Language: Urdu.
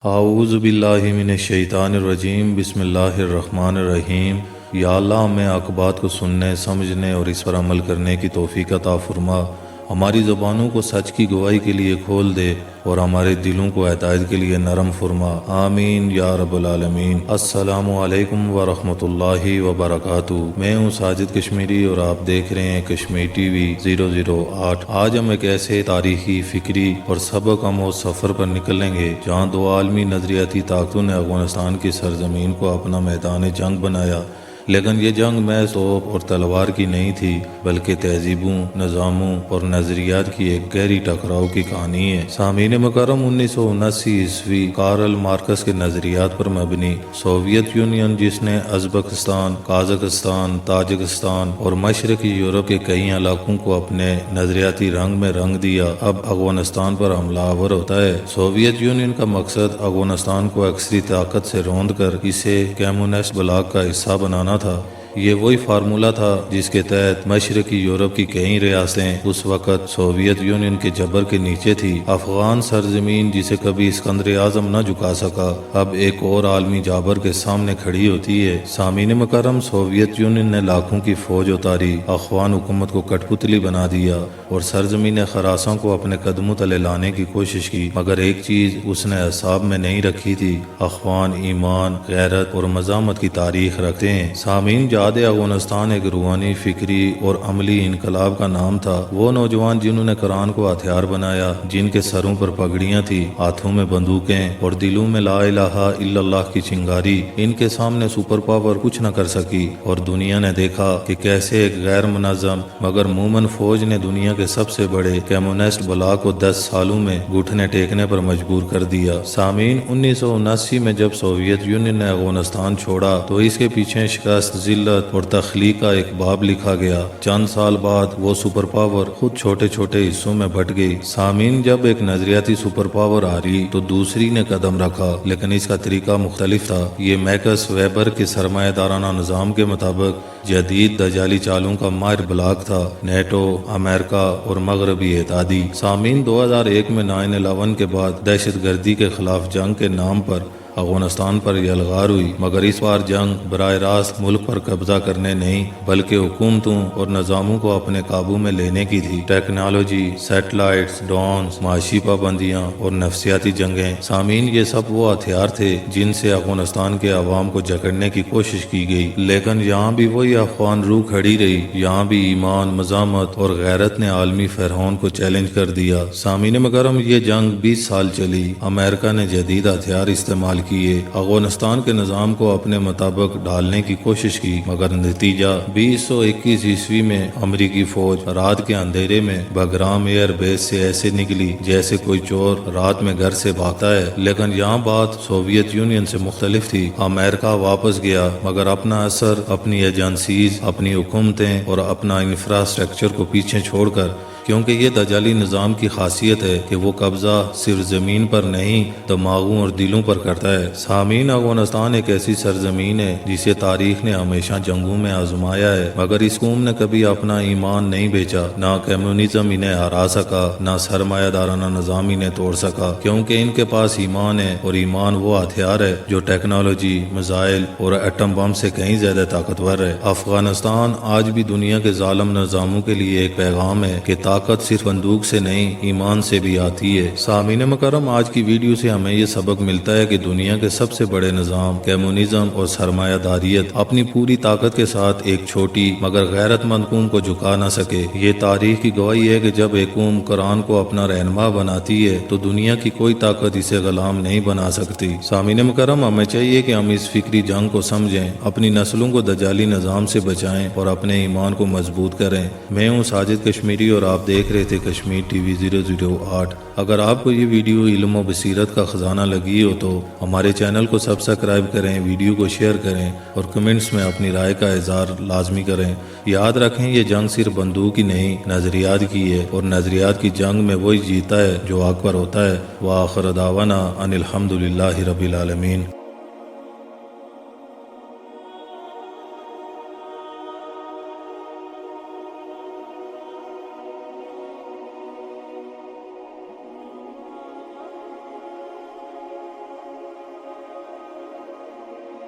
اعوذ باللہ من الشیطان الرجیم بسم اللہ الرحمن الرحیم۔ یا اللہ ہمیں عقبات کو سننے سمجھنے اور اس پر عمل کرنے کی توفیق عطا فرما، ہماری زبانوں کو سچ کی گواہی کے لیے کھول دے اور ہمارے دلوں کو ہدایت کے لیے نرم فرما، آمین یا رب العالمین۔ السلام علیکم ورحمۃ اللہ وبرکاتہ۔ میں ہوں ساجد کشمیری اور آپ دیکھ رہے ہیں کشمیر ٹی وی 008۔ آج ہم ایک ایسے تاریخی، فکری اور سبق آموز سفر پر نکلیں گے جہاں دو عالمی نظریاتی طاقتوں نے افغانستان کی سرزمین کو اپنا میدان جنگ بنایا، لیکن یہ جنگ محض توپ اور تلوار کی نہیں تھی، بلکہ تہذیبوں، نظاموں اور نظریات کی ایک گہری ٹکراؤ کی کہانی ہے۔ سامعین مکرم، 1979 عیسوی کارل مارکس کے نظریات پر مبنی سوویت یونین، جس نے ازبکستان، قازقستان، تاجکستان اور مشرقی یورپ کے کئی علاقوں کو اپنے نظریاتی رنگ میں رنگ دیا، اب افغانستان پر حملہ آور ہوتا ہے۔ سوویت یونین کا مقصد افغانستان کو عسکری طاقت سے روند کر اسے کمیونسٹ بلاک کا حصہ بنانا تھا۔ یہ وہی فارمولہ تھا جس کے تحت مشرقی یورپ کی کئی ریاستیں اس وقت سوویت یونین کے جبر کے نیچے تھی۔ افغان سرزمین، جسے کبھی اسکندر اعظم نہ جھکا سکا، اب ایک اور عالمی جابر کے سامنے کھڑی ہوتی ہے۔ سامعین مکرم، سوویت یونین نے لاکھوں کی فوج اتاری، افغان حکومت کو کٹ پتلی بنا دیا اور سرزمین خراساں کو اپنے قدموں تلے لانے کی کوشش کی، مگر ایک چیز اس نے اعصاب میں نہیں رکھی تھی: افغان ایمان، غیرت اور مزاحمت کی تاریخ رکھتے ہیں۔ سامعین، جہاد افغانستان ایک روحانی، فکری اور عملی انقلاب کا نام تھا۔ وہ نوجوان جنہوں نے قرآن کو ہتھیار بنایا، جن کے سروں پر پگڑیاں تھیں، ہاتھوں میں بندوقیں اور دلوں میں لا الہ الا اللہ کی چنگاری، ان کے سامنے سپر پاور کچھ نہ کر سکی، اور دنیا نے دیکھا کہ کیسے ایک غیر منظم مگر مومن فوج نے دنیا کے سب سے بڑے کمیونسٹ بلاک کو 10 سالوں میں گھٹنے ٹیکنے پر مجبور کر دیا۔ سامعین، 1979 میں جب سوویت یونین نے افغانستان چھوڑا تو اس کے پیچھے شکست، ذلت اور تخلیق کا ایک باب لکھا گیا۔ چند سال بعد وہ سپر پاور خود چھوٹے چھوٹے حصوں میں بٹ گئی۔ سامعین، جب ایک نظریاتی سپر پاور آ رہی تو دوسری نے قدم رکھا، لیکن اس کا طریقہ مختلف تھا۔ یہ میکس ویبر کے سرمایہ دارانہ نظام کے مطابق جدید دجالی چالوں کا ماہر بلاک تھا: نیٹو، امریکہ اور مغربی اتحادی۔ سامعین، 2001 میں 9/11 کے بعد دہشت گردی کے خلاف جنگ کے نام پر افغانستان پر یلغار ہوئی، مگر اس بار جنگ براہ راست ملک پر قبضہ کرنے نہیں بلکہ حکومتوں اور نظاموں کو اپنے قابو میں لینے کی تھی۔ ٹیکنالوجی، سیٹلائٹس، ڈرونز، معاشی پابندیاں اور نفسیاتی جنگیں۔ سامعین، یہ سب وہ ہتھیار تھے جن سے افغانستان کے عوام کو جکڑنے کی کوشش کی گئی، لیکن یہاں بھی وہی افغان روح کھڑی رہی۔ یہاں بھی ایمان، مزاحمت اور غیرت نے عالمی فرعون کو چیلنج کر دیا۔ سامعین مکرم، یہ جنگ 20 سال چلی۔ امریکہ نے جدید ہتھیار استعمال کیے، افغانستان کے نظام کو اپنے مطابق ڈالنے کی کوشش کی، مگر نتیجہ 2021 عیسوی میں امریکی فوج رات کے اندھیرے میں بگرام ایئر بیس سے ایسے نکلی جیسے کوئی چور رات میں گھر سے بھاگتا ہے۔ لیکن یہاں بات سوویت یونین سے مختلف تھی۔ امریکہ واپس گیا، مگر اپنا اثر، اپنی ایجنسیز، اپنی حکومتیں اور اپنا انفراسٹرکچر کو پیچھے چھوڑ کر، کیونکہ یہ دجالی نظام کی خاصیت ہے کہ وہ قبضہ صرف زمین پر نہیں، دماغوں اور دلوں پر کرتا ہے۔ سامعین، افغانستان ایک ایسی سرزمین ہے جسے تاریخ نے ہمیشہ جنگوں میں آزمایا ہے، مگر اس قوم نے کبھی اپنا ایمان نہیں بیچا۔ نہ کمیونزم انہیں ہرا سکا، نہ سرمایہ دارانہ نظام انہیں توڑ سکا، کیونکہ ان کے پاس ایمان ہے، اور ایمان وہ ہتھیار ہے جو ٹیکنالوجی، میزائل اور ایٹم بم سے کہیں زیادہ طاقتور ہے۔ افغانستان آج بھی دنیا کے ظالم نظاموں کے لیے ایک پیغام ہے کہ طاقت صرف بندوق سے نہیں، ایمان سے بھی آتی ہے۔ سامعین مکرم، آج کی ویڈیو سے ہمیں یہ سبق ملتا ہے کہ دنیا کے سب سے بڑے نظام، کمیونزم اور سرمایہ داریت، اپنی پوری طاقت کے ساتھ ایک چھوٹی مگر غیرت مند قوم کو جھکا نہ سکے۔ یہ تاریخ کی گواہی ہے کہ جب ایک قوم قرآن کو اپنا رہنما بناتی ہے تو دنیا کی کوئی طاقت اسے غلام نہیں بنا سکتی۔ سامعین مکرم، ہمیں چاہیے کہ ہم اس فکری جنگ کو سمجھیں، اپنی نسلوں کو دجالی نظام سے بچائیں اور اپنے ایمان کو مضبوط کریں۔ میں ہوں ساجد کشمیری اور آپ دیکھ رہے تھے کشمیر ٹی وی 008۔ اگر آپ کو یہ ویڈیو علم و بصیرت کا خزانہ لگی ہو تو ہمارے چینل کو سبسکرائب کریں، ویڈیو کو شیئر کریں اور کمنٹس میں اپنی رائے کا اظہار لازمی کریں۔ یاد رکھیں، یہ جنگ صرف بندوق کی نہیں، نظریات کی ہے، اور نظریات کی جنگ میں وہی جیتا ہے جو حق پر ہوتا ہے۔ وآخر دعوانا ان الحمدللہ رب العالمین۔